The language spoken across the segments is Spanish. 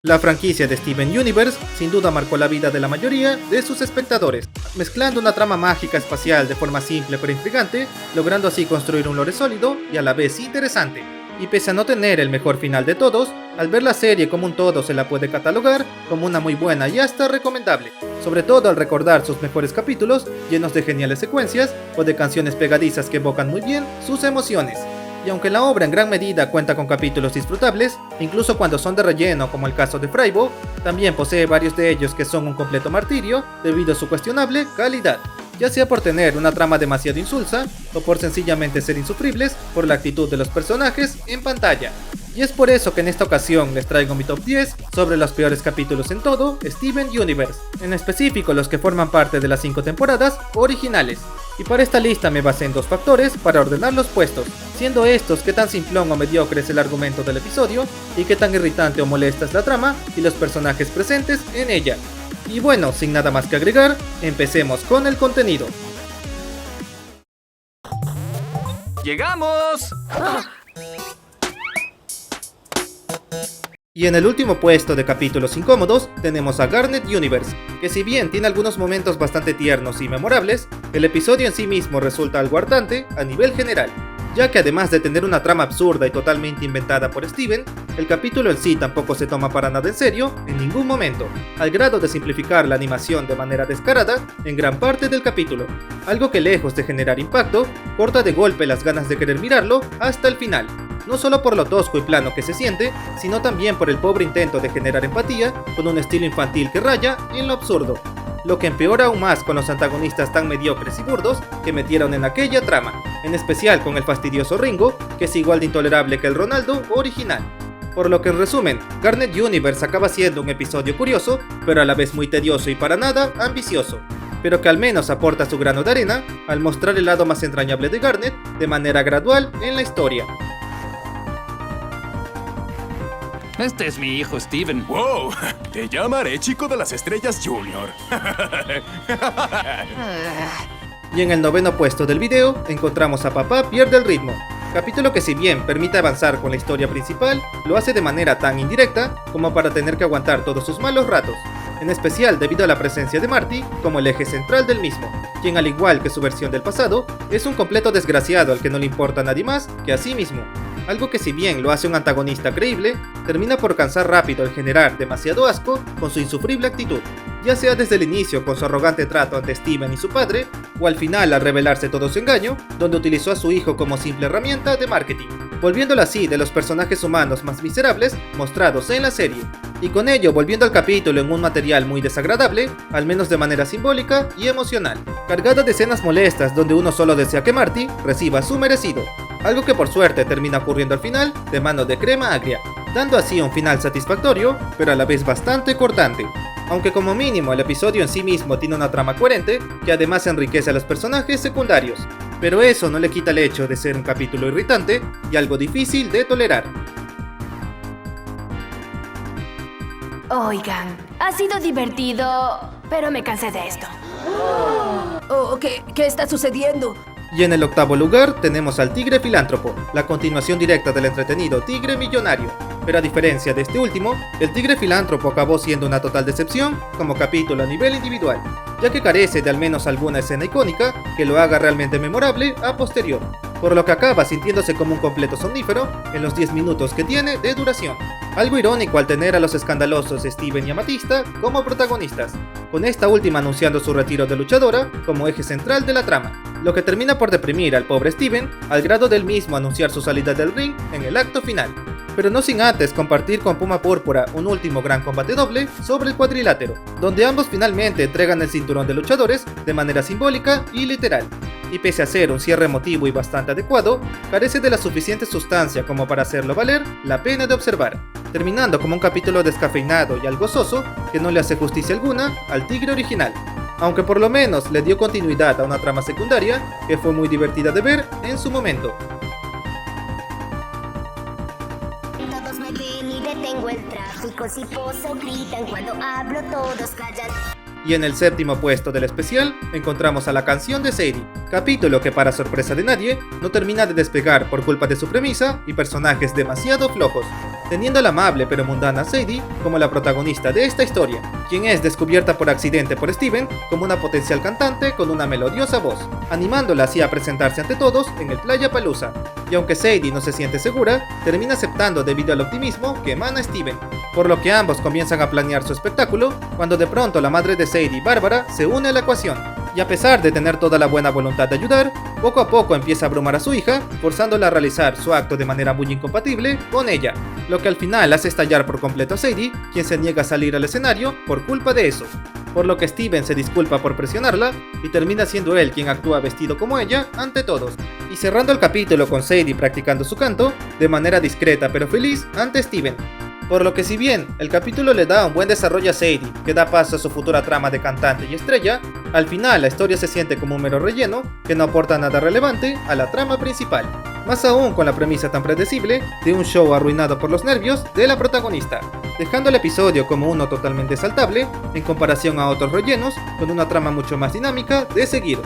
La franquicia de Steven Universe sin duda marcó la vida de la mayoría de sus espectadores, mezclando una trama mágica espacial de forma simple pero intrigante, logrando así construir un lore sólido y a la vez interesante. Y pese a no tener el mejor final de todos, al ver la serie como un todo se la puede catalogar como una muy buena y hasta recomendable, sobre todo al recordar sus mejores capítulos llenos de geniales secuencias o de canciones pegadizas que evocan muy bien sus emociones. Y aunque la obra en gran medida cuenta con capítulos disfrutables, incluso cuando son de relleno como el caso de Frybo, también posee varios de ellos que son un completo martirio debido a su cuestionable calidad, ya sea por tener una trama demasiado insulsa o por sencillamente ser insufribles por la actitud de los personajes en pantalla. Y es por eso que en esta ocasión les traigo mi top 10 sobre los peores capítulos en todo Steven Universe, en específico los que forman parte de las 5 temporadas originales. Y para esta lista me basé en 2 factores para ordenar los puestos, siendo estos qué tan simplón o mediocre es el argumento del episodio y qué tan irritante o molesta es la trama y los personajes presentes en ella. Y bueno, sin nada más que agregar, empecemos con el contenido. ¡Llegamos! Y en el último puesto de capítulos incómodos tenemos a Garnet Universe, que si bien tiene algunos momentos bastante tiernos y memorables, el episodio en sí mismo resulta algo hartante a nivel general, ya que además de tener una trama absurda y totalmente inventada por Steven, el capítulo en sí tampoco se toma para nada en serio en ningún momento, al grado de simplificar la animación de manera descarada en gran parte del capítulo, algo que lejos de generar impacto, corta de golpe las ganas de querer mirarlo hasta el final. No solo por lo tosco y plano que se siente, sino también por el pobre intento de generar empatía con un estilo infantil que raya en lo absurdo, lo que empeora aún más con los antagonistas tan mediocres y burdos que metieron en aquella trama, en especial con el fastidioso Ringo, que es igual de intolerable que el Ronaldo original. Por lo que en resumen, Garnet Universe acaba siendo un episodio curioso, pero a la vez muy tedioso y para nada ambicioso, pero que al menos aporta su grano de arena al mostrar el lado más entrañable de Garnet de manera gradual en la historia. Este es mi hijo Steven. ¡Wow! Te llamaré Chico de las Estrellas Junior. Y en el noveno puesto del video encontramos a Papá pierde el ritmo, capítulo que si bien permite avanzar con la historia principal, lo hace de manera tan indirecta como para tener que aguantar todos sus malos ratos, en especial debido a la presencia de Marty como el eje central del mismo, quien al igual que su versión del pasado, es un completo desgraciado al que no le importa a nadie más que a sí mismo. Algo que si bien lo hace un antagonista creíble, termina por cansar rápido al generar demasiado asco con su insufrible actitud, ya sea desde el inicio con su arrogante trato ante Steven y su padre, o al final al revelarse todo su engaño, donde utilizó a su hijo como simple herramienta de marketing, volviéndolo así de los personajes humanos más miserables mostrados en la serie, y con ello volviendo al capítulo en un material muy desagradable, al menos de manera simbólica y emocional, cargada de escenas molestas donde uno solo desea que Marty reciba su merecido, algo que por suerte termina ocurriendo al final de mano de Crema Agria, dando así un final satisfactorio, pero a la vez bastante cortante. Aunque como mínimo el episodio en sí mismo tiene una trama coherente, que además enriquece a los personajes secundarios, pero eso no le quita el hecho de ser un capítulo irritante y algo difícil de tolerar. Oigan, ha sido divertido, pero me cansé de esto. ¿Qué está sucediendo? Y en el octavo lugar tenemos al Tigre Filántropo, la continuación directa del entretenido Tigre Millonario. Pero a diferencia de este último, el Tigre Filántropo acabó siendo una total decepción como capítulo a nivel individual, ya que carece de al menos alguna escena icónica que lo haga realmente memorable a posterior, por lo que acaba sintiéndose como un completo somnífero en los 10 minutos que tiene de duración. Algo irónico al tener a los escandalosos Steven y Amatista como protagonistas, con esta última anunciando su retiro de luchadora como eje central de la trama, lo que termina por deprimir al pobre Steven al grado del mismo anunciar su salida del ring en el acto final, pero no sin antes compartir con Puma Púrpura un último gran combate doble sobre el cuadrilátero, donde ambos finalmente entregan el cinturón de luchadores de manera simbólica y literal. Y pese a ser un cierre emotivo y bastante adecuado, carece de la suficiente sustancia como para hacerlo valer la pena de observar, terminando como un capítulo descafeinado y algo soso que no le hace justicia alguna al Tigre original, aunque por lo menos le dio continuidad a una trama secundaria que fue muy divertida de ver en su momento. Todos me ven y detengo el tráfico, si poso gritan, cuando hablo todos callan. Y en el séptimo puesto del especial encontramos a la canción de Sadie, capítulo que para sorpresa de nadie no termina de despegar por culpa de su premisa y personajes demasiado flojos, teniendo a la amable pero mundana Sadie como la protagonista de esta historia, quien es descubierta por accidente por Steven como una potencial cantante con una melodiosa voz, animándola así a presentarse ante todos en el Playapalooza. Y aunque Sadie no se siente segura, termina aceptando debido al optimismo que emana Steven, por lo que ambos comienzan a planear su espectáculo, cuando de pronto la madre de Sadie, Bárbara, se une a la ecuación. Y a pesar de tener toda la buena voluntad de ayudar, poco a poco empieza a abrumar a su hija, forzándola a realizar su acto de manera muy incompatible con ella, lo que al final hace estallar por completo a Sadie, quien se niega a salir al escenario por culpa de eso. Por lo que Steven se disculpa por presionarla y termina siendo él quien actúa vestido como ella ante todos, y cerrando el capítulo con Sadie practicando su canto de manera discreta pero feliz ante Steven. Por lo que si bien el capítulo le da un buen desarrollo a Sadie, que da paso a su futura trama de cantante y estrella, al final la historia se siente como un mero relleno que no aporta nada relevante a la trama principal. Más aún con la premisa tan predecible de un show arruinado por los nervios de la protagonista, dejando el episodio como uno totalmente saltable en comparación a otros rellenos con una trama mucho más dinámica de seguir.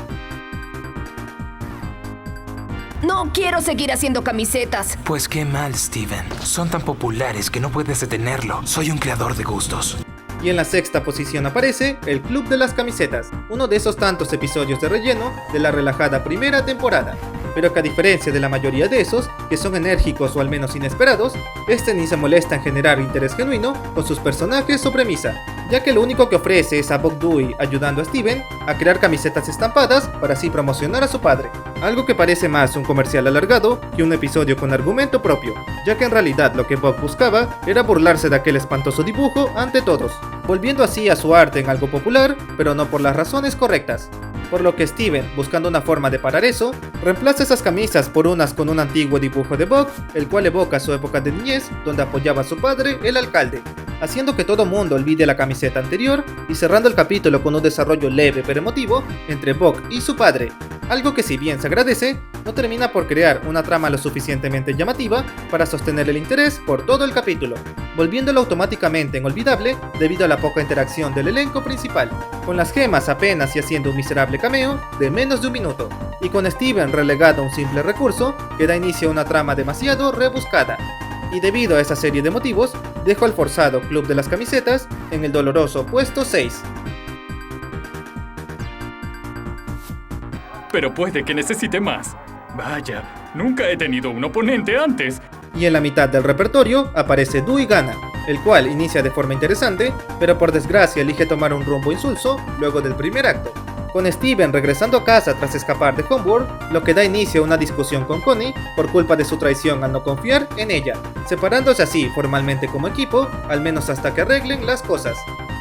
No quiero seguir haciendo camisetas. Pues qué mal, Steven. Son tan populares que no puedes detenerlo. Soy un creador de gustos. Y en la sexta posición aparece El Club de las Camisetas, uno de esos tantos episodios de relleno de la relajada primera temporada, pero que a diferencia de la mayoría de esos, que son enérgicos o al menos inesperados, este ni se molesta en generar interés genuino con sus personajes o premisa, ya que lo único que ofrece es a Bob Dewey ayudando a Steven a crear camisetas estampadas para así promocionar a su padre, algo que parece más un comercial alargado que un episodio con argumento propio, ya que en realidad lo que Bob buscaba era burlarse de aquel espantoso dibujo ante todos, volviendo así a su arte en algo popular, pero no por las razones correctas. Por lo que Steven, buscando una forma de parar eso, reemplaza esas camisas por unas con un antiguo dibujo de Bob, el cual evoca su época de niñez, donde apoyaba a su padre, el alcalde, haciendo que todo mundo olvide la camiseta anterior y cerrando el capítulo con un desarrollo leve pero emotivo entre Bob y su padre, algo que si bien se agradece, no termina por crear una trama lo suficientemente llamativa para sostener el interés por todo el capítulo, volviéndolo automáticamente inolvidable debido a la poca interacción del elenco principal, con las gemas apenas y haciendo un miserable cameo de menos de un minuto, y con Steven relegado a un simple recurso que da inicio a una trama demasiado rebuscada. Y debido a esa serie de motivos, dejo al forzado Club de las Camisetas en el doloroso puesto 6. Pero puede que necesite más. Vaya, nunca he tenido un oponente antes. Y en la mitad del repertorio aparece Dewey Gana, el cual inicia de forma interesante, pero por desgracia elige tomar un rumbo insulso luego del primer acto, con Steven regresando a casa tras escapar de Homeworld, lo que da inicio a una discusión con Connie por culpa de su traición al no confiar en ella, separándose así formalmente como equipo, al menos hasta que arreglen las cosas.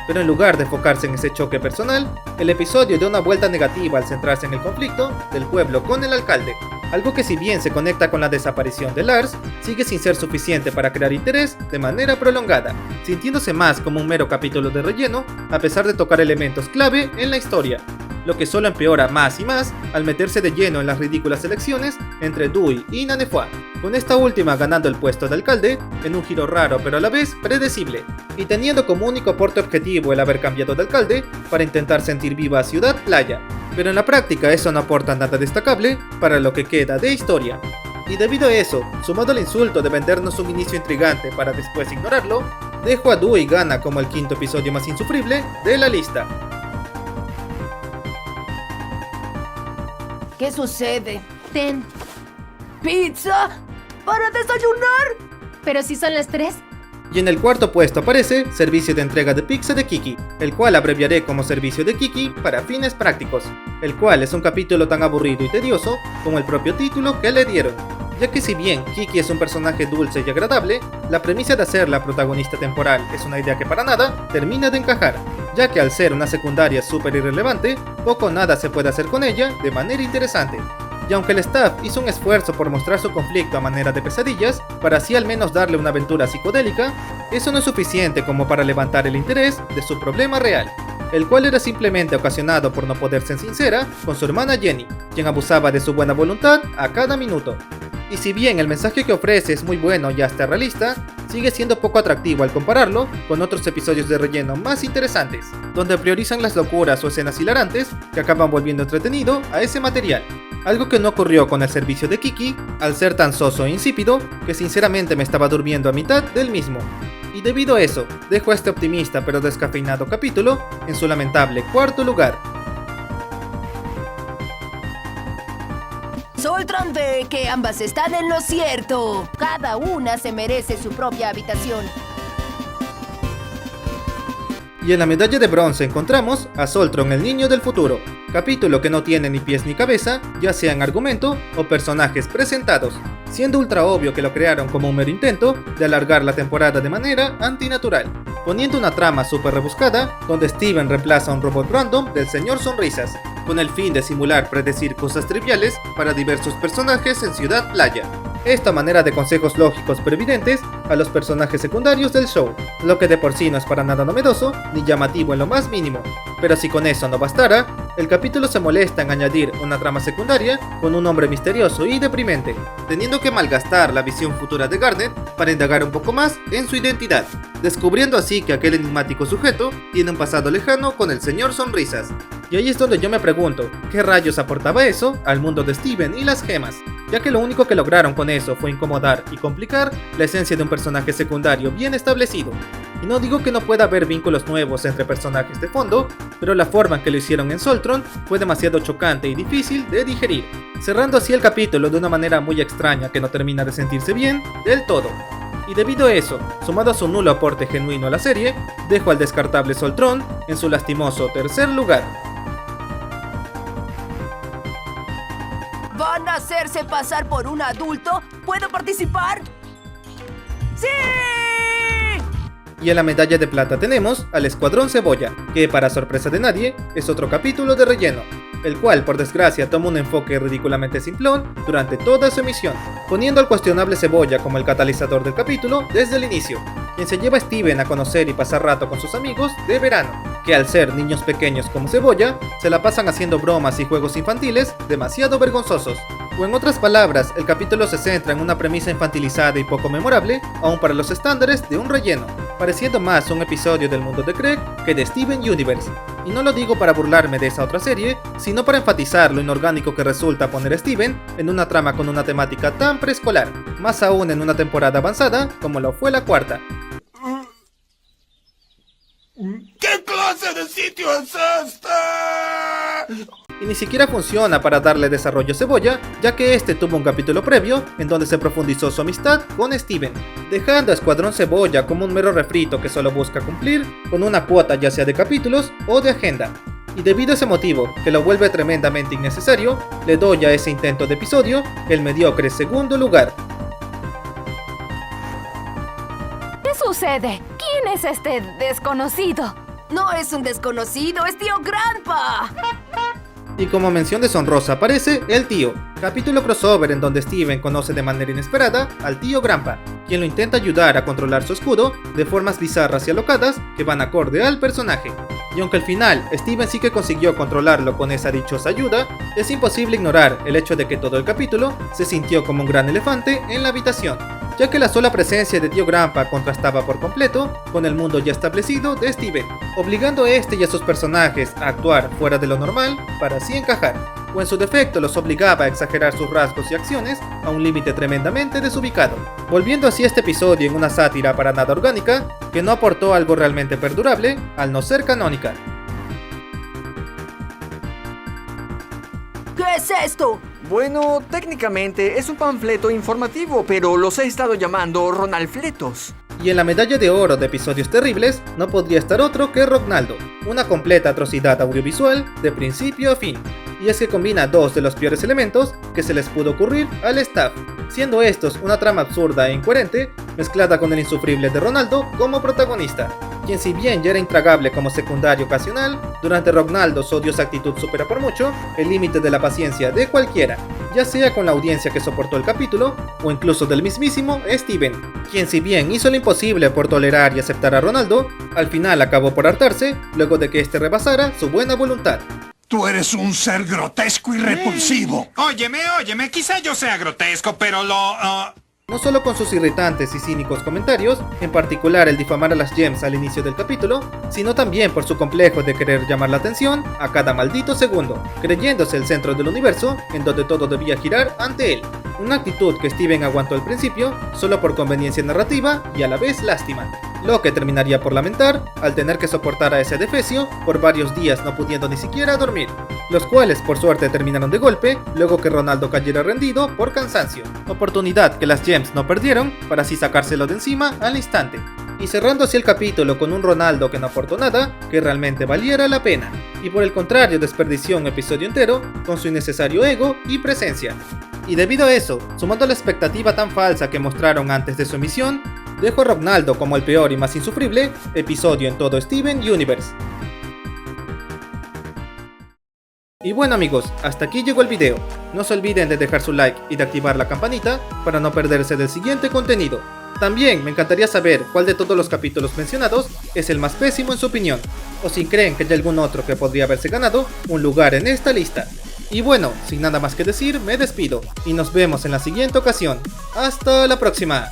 Pero en lugar de enfocarse en ese choque personal, el episodio da una vuelta negativa al centrarse en el conflicto del pueblo con el alcalde, algo que si bien se conecta con la desaparición de Lars, sigue sin ser suficiente para crear interés de manera prolongada, sintiéndose más como un mero capítulo de relleno a pesar de tocar elementos clave en la historia, lo que solo empeora más y más al meterse de lleno en las ridículas elecciones entre Dewey y Nanefua, con esta última ganando el puesto de alcalde en un giro raro pero a la vez predecible, y teniendo como único aporte objetivo el haber cambiado de alcalde para intentar sentir viva a Ciudad Playa, pero en la práctica eso no aporta nada destacable para lo que queda de historia. Y debido a eso, sumado al insulto de vendernos un inicio intrigante para después ignorarlo, dejo a Dewey Gana como el quinto episodio más insufrible de la lista. ¿Qué sucede? Ten. ¿Pizza? ¿Para desayunar? Pero si son las 3. Y en el cuarto puesto aparece Servicio de Entrega de Pizza de Kiki, el cual abreviaré como Servicio de Kiki para fines prácticos, el cual es un capítulo tan aburrido y tedioso como el propio título que le dieron, ya que si bien Kiki es un personaje dulce y agradable, la premisa de hacer la protagonista temporal es una idea que para nada termina de encajar, ya que al ser una secundaria súper irrelevante, poco o nada se puede hacer con ella de manera interesante. Y aunque el staff hizo un esfuerzo por mostrar su conflicto a manera de pesadillas, para así al menos darle una aventura psicodélica, eso no es suficiente como para levantar el interés de su problema real, el cual era simplemente ocasionado por no poder ser sincera con su hermana Jenny, quien abusaba de su buena voluntad a cada minuto. Y si bien el mensaje que ofrece es muy bueno y hasta realista, sigue siendo poco atractivo al compararlo con otros episodios de relleno más interesantes, donde priorizan las locuras o escenas hilarantes que acaban volviendo entretenido a ese material. algo que no ocurrió con el servicio de Kiki, al ser tan soso e insípido que sinceramente me estaba durmiendo a mitad del mismo. Y debido a eso, dejo a este optimista pero descafeinado capítulo en su lamentable cuarto lugar. Soltron ve que ambas están en lo cierto. Cada una se merece su propia habitación. Y en la medalla de bronce encontramos a Soltron, el niño del futuro, capítulo que no tiene ni pies ni cabeza, ya sea en argumento o personajes presentados, siendo ultra obvio que lo crearon como un mero intento de alargar la temporada de manera antinatural, poniendo una trama súper rebuscada donde Steven reemplaza a un robot random del señor Sonrisas, con el fin de simular predecir cosas triviales para diversos personajes en Ciudad Playa. Esta manera de consejos lógicos previdentes a los personajes secundarios del show, lo que de por sí no es para nada novedoso ni llamativo en lo más mínimo. Pero si con eso no bastara, el capítulo se molesta en añadir una trama secundaria con un hombre misterioso y deprimente, teniendo que malgastar la visión futura de Garnet para indagar un poco más en su identidad, descubriendo así que aquel enigmático sujeto tiene un pasado lejano con el señor Sonrisas. Y ahí es donde yo me pregunto, ¿qué rayos aportaba eso al mundo de Steven y las gemas? Ya que lo único que lograron con eso fue incomodar y complicar la esencia de un personaje secundario bien establecido. Y no digo que no pueda haber vínculos nuevos entre personajes de fondo, pero la forma en que lo hicieron en Soltron fue demasiado chocante y difícil de digerir, cerrando así el capítulo de una manera muy extraña que no termina de sentirse bien del todo. Y debido a eso, sumado a su nulo aporte genuino a la serie, dejo al descartable Soltron en su lastimoso tercer lugar. ¿Van a hacerse pasar por un adulto? ¿Puedo participar? ¡Sí! Y en la medalla de plata tenemos al Escuadrón Cebolla, que para sorpresa de nadie, es otro capítulo de relleno, el cual por desgracia toma un enfoque ridículamente simplón durante toda su emisión, poniendo al cuestionable Cebolla como el catalizador del capítulo desde el inicio, quien se lleva a Steven a conocer y pasar rato con sus amigos de verano, que al ser niños pequeños como Cebolla, se la pasan haciendo bromas y juegos infantiles demasiado vergonzosos. O en otras palabras, el capítulo se centra en una premisa infantilizada y poco memorable, aún para los estándares de un relleno, pareciendo más un episodio del mundo de Craig que de Steven Universe. Y no lo digo para burlarme de esa otra serie, sino para enfatizar lo inorgánico que resulta poner a Steven en una trama con una temática tan preescolar, más aún en una temporada avanzada como lo fue la cuarta. ¿Qué clase de sitio es este? Y ni siquiera funciona para darle desarrollo a Cebolla, ya que este tuvo un capítulo previo en donde se profundizó su amistad con Steven, dejando a Escuadrón Cebolla como un mero refrito que solo busca cumplir con una cuota ya sea de capítulos o de agenda. Y debido a ese motivo, que lo vuelve tremendamente innecesario, le doy a ese intento de episodio el mediocre segundo lugar. ¿Qué sucede? ¿Quién es este desconocido? No es un desconocido, es tío Grandpa. Y como mención deshonrosa aparece el tío, capítulo crossover en donde Steven conoce de manera inesperada al tío Grandpa, quien lo intenta ayudar a controlar su escudo de formas bizarras y alocadas que van acorde al personaje. Y aunque al final Steven sí que consiguió controlarlo con esa dichosa ayuda, es imposible ignorar el hecho de que todo el capítulo se sintió como un gran elefante en la habitación, ya que la sola presencia de tío Grandpa contrastaba por completo con el mundo ya establecido de Steven, obligando a este y a sus personajes a actuar fuera de lo normal para así encajar, o en su defecto los obligaba a exagerar sus rasgos y acciones a un límite tremendamente desubicado, volviendo así este episodio en una sátira para nada orgánica que no aportó algo realmente perdurable al no ser canónica. ¿Qué es esto? Bueno, técnicamente es un panfleto informativo, pero los he estado llamando Ronalfletos. Y en la medalla de oro de episodios terribles no podría estar otro que Rognaldo, una completa atrocidad audiovisual de principio a fin. Y es que combina dos de los peores elementos que se les pudo ocurrir al staff, siendo estos una trama absurda e incoherente mezclada con el insufrible de Ronaldo como protagonista, quien si bien ya era intragable como secundario ocasional, durante Rognaldo su odiosa actitud supera por mucho el límite de la paciencia de cualquiera, ya sea con la audiencia que soportó el capítulo o incluso del mismísimo Steven, quien si bien hizo lo imposible por tolerar y aceptar a Ronaldo, al final acabó por hartarse luego de que este rebasara su buena voluntad. Tú eres un ser grotesco y repulsivo. Óyeme, quizá yo sea grotesco, pero no solo con sus irritantes y cínicos comentarios, en particular el difamar a las gems al inicio del capítulo, sino también por su complejo de querer llamar la atención a cada maldito segundo, creyéndose el centro del universo en donde todo debía girar ante él. Una actitud que Steven aguantó al principio solo por conveniencia narrativa y a la vez lástima, lo que terminaría por lamentar al tener que soportar a ese defecio por varios días no pudiendo ni siquiera dormir, los cuales por suerte terminaron de golpe luego que Ronaldo cayera rendido por cansancio, oportunidad que las gems no perdieron para así sacárselo de encima al instante, y cerrando así el capítulo con un Ronaldo que no aportó nada que realmente valiera la pena, y por el contrario desperdició un episodio entero con su innecesario ego y presencia. Y debido a eso, sumando la expectativa tan falsa que mostraron antes de su emisión, dejo a Ronaldo como el peor y más insufrible episodio en todo Steven Universe. Y bueno amigos, hasta aquí llegó el video. No se olviden de dejar su like y de activar la campanita para no perderse del siguiente contenido. También me encantaría saber cuál de todos los capítulos mencionados es el más pésimo en su opinión, o si creen que hay algún otro que podría haberse ganado un lugar en esta lista. Y bueno, sin nada más que decir, me despido y nos vemos en la siguiente ocasión. ¡Hasta la próxima!